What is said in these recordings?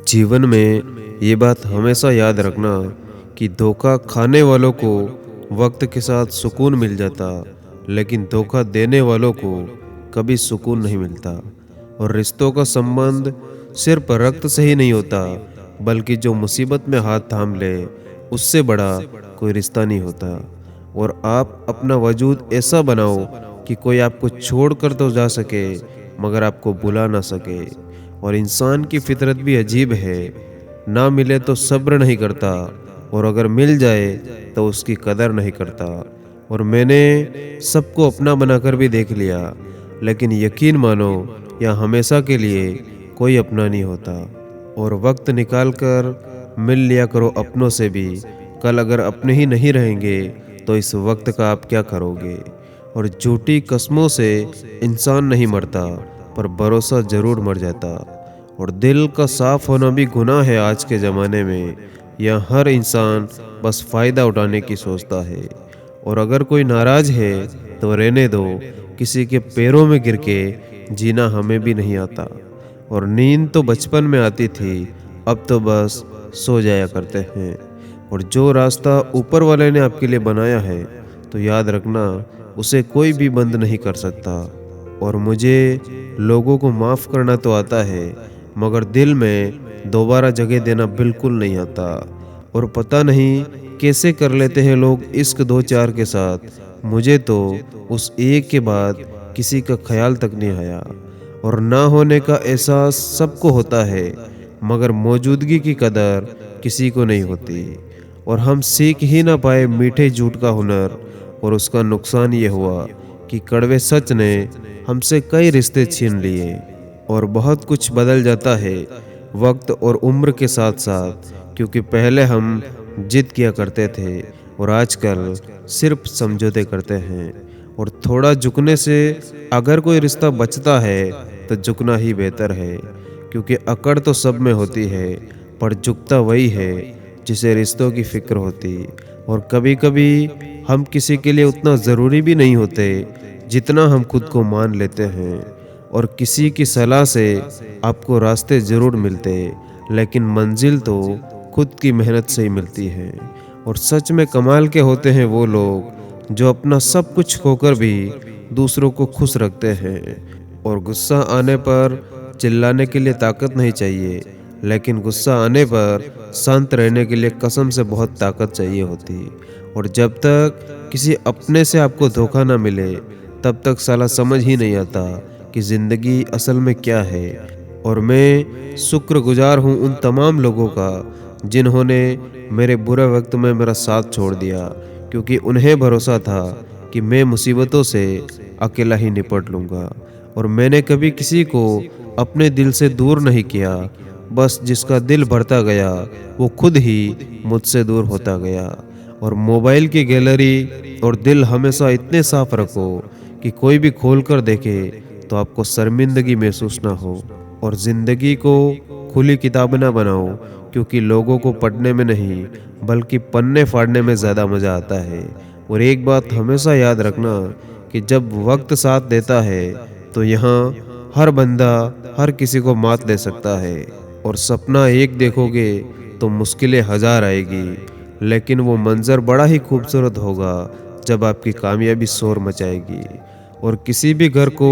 जीवन में ये बात हमेशा याद रखना कि धोखा खाने वालों को वक्त के साथ सुकून मिल जाता, लेकिन धोखा देने वालों को कभी सुकून नहीं मिलता। और रिश्तों का संबंध सिर्फ रक्त से ही नहीं होता, बल्कि जो मुसीबत में हाथ थाम ले उससे बड़ा कोई रिश्ता नहीं होता। और आप अपना वजूद ऐसा बनाओ कि कोई आपको छोड़ कर तो जा सके, मगर आपको बुला ना सके। और इंसान की फितरत भी अजीब है, ना मिले तो सब्र नहीं करता, और अगर मिल जाए तो उसकी कदर नहीं करता। और मैंने सबको अपना बनाकर भी देख लिया, लेकिन यकीन मानो यह हमेशा के लिए कोई अपना नहीं होता। और वक्त निकाल कर मिल लिया करो अपनों से भी। कल अगर अपने ही नहीं रहेंगे तो इस वक्त का आप क्या करोगे। और झूठी कस्मों से इंसान नहीं मरता, पर भरोसा जरूर मर जाता। और दिल का साफ होना भी गुनाह है आज के ज़माने में। यह हर इंसान बस फ़ायदा उठाने की सोचता है। और अगर कोई नाराज़ है तो रहने दो, किसी के पैरों में गिर के जीना हमें भी नहीं आता। और नींद तो बचपन में आती थी, अब तो बस सो जाया करते हैं। और जो रास्ता ऊपर वाले ने आपके लिए बनाया है, तो याद रखना उसे कोई भी बंद नहीं कर सकता। और मुझे लोगों को माफ़ करना तो आता है, मगर दिल में दोबारा जगह देना बिल्कुल नहीं आता। और पता नहीं कैसे कर लेते हैं लोग इश्क दो चार के साथ। मुझे तो उस एक के बाद किसी का ख्याल तक नहीं आया। और ना होने का एहसास सबको होता है, मगर मौजूदगी की कदर किसी को नहीं होती। और हम सीख ही ना पाए मीठे झूठ का हुनर। और उसका नुकसान ये हुआ कि कड़वे सच ने हमसे कई रिश्ते छीन लिए। और बहुत कुछ बदल जाता है वक्त और उम्र के साथ साथ, क्योंकि पहले हम जिद किया करते थे और आजकल सिर्फ समझौते करते हैं। और थोड़ा झुकने से अगर कोई रिश्ता बचता है तो झुकना ही बेहतर है, क्योंकि अकड़ तो सब में होती है, पर झुकता वही है जिसे रिश्तों की फिक्र होती। और कभी कभी हम किसी के लिए उतना ज़रूरी भी नहीं होते जितना हम खुद को मान लेते हैं। और किसी की सलाह से आपको रास्ते ज़रूर मिलते, लेकिन मंजिल तो खुद की मेहनत से ही मिलती है। और सच में कमाल के होते हैं वो लोग जो अपना सब कुछ खोकर भी दूसरों को खुश रखते हैं। और गुस्सा आने पर चिल्लाने के लिए ताकत नहीं चाहिए, लेकिन गुस्सा आने पर शांत रहने के लिए कसम से बहुत ताकत चाहिए होती। और जब तक किसी अपने से आपको धोखा ना मिले, तब तक साला समझ ही नहीं आता कि ज़िंदगी असल में क्या है। और मैं शुक्रगुजार हूँ उन तमाम लोगों का जिन्होंने मेरे बुरे वक्त में मेरा साथ छोड़ दिया, क्योंकि उन्हें भरोसा था कि मैं मुसीबतों से अकेला ही निपट लूँगा। और मैंने कभी किसी को अपने दिल से दूर नहीं किया, बस जिसका दिल भरता गया वो खुद ही मुझसे दूर होता गया। और मोबाइल की गैलरी और दिल हमेशा इतने साफ रखो कि कोई भी खोल कर देखे तो आपको शर्मिंदगी महसूस ना हो। और ज़िंदगी को खुली किताब ना बनाओ, क्योंकि लोगों को पढ़ने में नहीं बल्कि पन्ने फाड़ने में ज़्यादा मज़ा आता है। और एक बात हमेशा याद रखना कि जब वक्त साथ देता है तो यहाँ हर बंदा हर किसी को मात दे सकता है। और सपना एक देखोगे तो मुश्किलें हज़ार आएगी, लेकिन वो मंज़र बड़ा ही खूबसूरत होगा जब आपकी कामयाबी शोर मचाएगी। और किसी भी घर को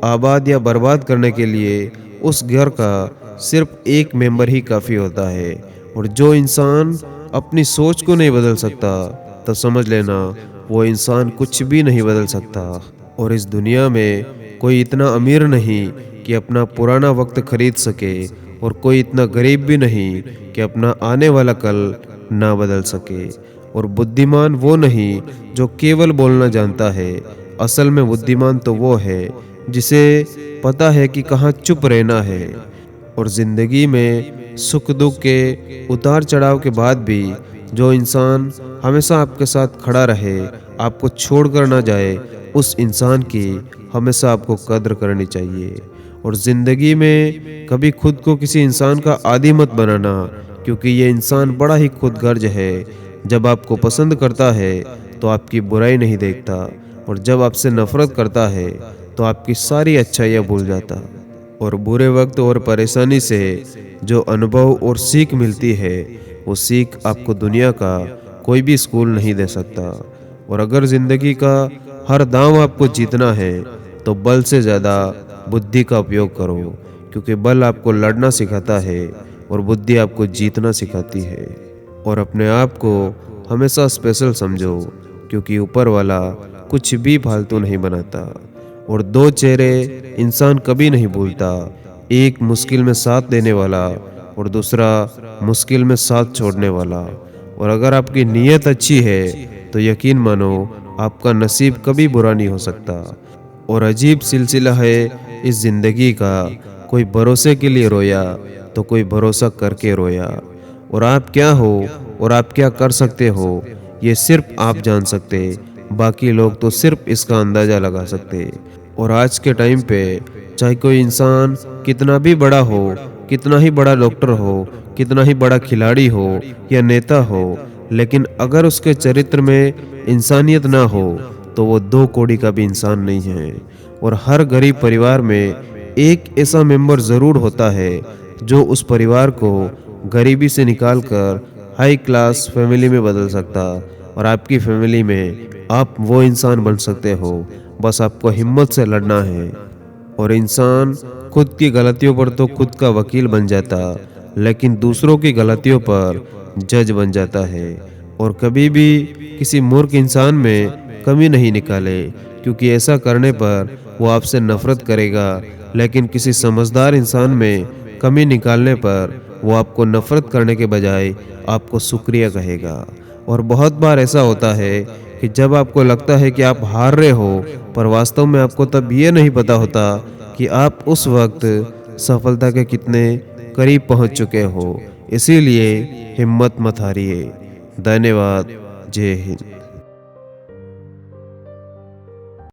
आबाद या बर्बाद करने के लिए उस घर का सिर्फ एक मेंबर ही काफ़ी होता है। और जो इंसान अपनी सोच को नहीं बदल सकता, तो समझ लेना वो इंसान कुछ भी नहीं बदल सकता। और इस दुनिया में कोई इतना अमीर नहीं कि अपना पुराना वक्त खरीद सके, और कोई इतना गरीब भी नहीं कि अपना आने वाला कल ना बदल सके। और बुद्धिमान वो नहीं जो केवल बोलना जानता है, असल में बुद्धिमान तो वो है जिसे पता है कि कहाँ चुप रहना है। और ज़िंदगी में सुख दुख के उतार चढ़ाव के बाद भी जो इंसान हमेशा आपके साथ खड़ा रहे, आपको छोड़कर ना जाए, उस इंसान की हमेशा आपको कद्र करनी चाहिए। और ज़िंदगी में कभी खुद को किसी इंसान का आदी मत बनाना, क्योंकि ये इंसान बड़ा ही खुदगर्ज है। जब आपको पसंद करता है तो आपकी बुराई नहीं देखता, और जब आपसे नफरत करता है तो आपकी सारी अच्छाइयाँ भूल जाता। और बुरे वक्त और परेशानी से जो अनुभव और सीख मिलती है, वो सीख आपको दुनिया का कोई भी स्कूल नहीं दे सकता। और अगर ज़िंदगी का हर दांव आपको जीतना है तो बल से ज़्यादा बुद्धि का उपयोग करो, क्योंकि बल आपको लड़ना सिखाता है और बुद्धि आपको जीतना सिखाती है। और अपने आप को हमेशा स्पेशल समझो, क्योंकि ऊपर वाला कुछ भी फालतू नहीं बनाता। और दो चेहरे इंसान कभी नहीं भूलता, एक मुश्किल में साथ देने वाला और दूसरा मुश्किल में साथ छोड़ने वाला। और अगर आपकी नीयत अच्छी है तो यकीन मानो आपका नसीब कभी बुरा नहीं हो सकता। और अजीब सिलसिला है इस ज़िंदगी का, कोई भरोसे के लिए रोया तो कोई भरोसा करके रोया। और आप क्या हो और आप क्या कर सकते हो, ये सिर्फ आप जान सकते, बाकी लोग तो सिर्फ इसका अंदाज़ा लगा सकते। और आज के टाइम पे चाहे कोई इंसान कितना भी बड़ा हो, कितना ही बड़ा डॉक्टर हो, कितना ही बड़ा खिलाड़ी हो या नेता हो, लेकिन अगर उसके चरित्र में इंसानियत ना हो तो वो दो कौड़ी का भी इंसान नहीं है। और हर गरीब परिवार में एक ऐसा मेंबर ज़रूर होता है जो उस परिवार को गरीबी से निकालकर हाई क्लास फैमिली में बदल सकता। और आपकी फैमिली में आप वो इंसान बन सकते हो, बस आपको हिम्मत से लड़ना है। और इंसान खुद की गलतियों पर तो खुद का वकील बन जाता, लेकिन दूसरों की गलतियों पर जज बन जाता है। और कभी भी किसी मूर्ख इंसान में कमी नहीं निकाले, क्योंकि ऐसा करने पर वो आपसे नफरत करेगा, लेकिन किसी समझदार इंसान में कमी निकालने पर वो आपको नफरत करने के बजाय आपको शुक्रिया कहेगा। और बहुत बार ऐसा होता है कि जब आपको लगता है कि आप हार रहे हो, पर वास्तव में आपको तब ये नहीं पता होता कि आप उस वक्त सफलता के कितने करीब पहुंच चुके हो। इसीलिए हिम्मत मत हारिए। धन्यवाद। जय हिंद।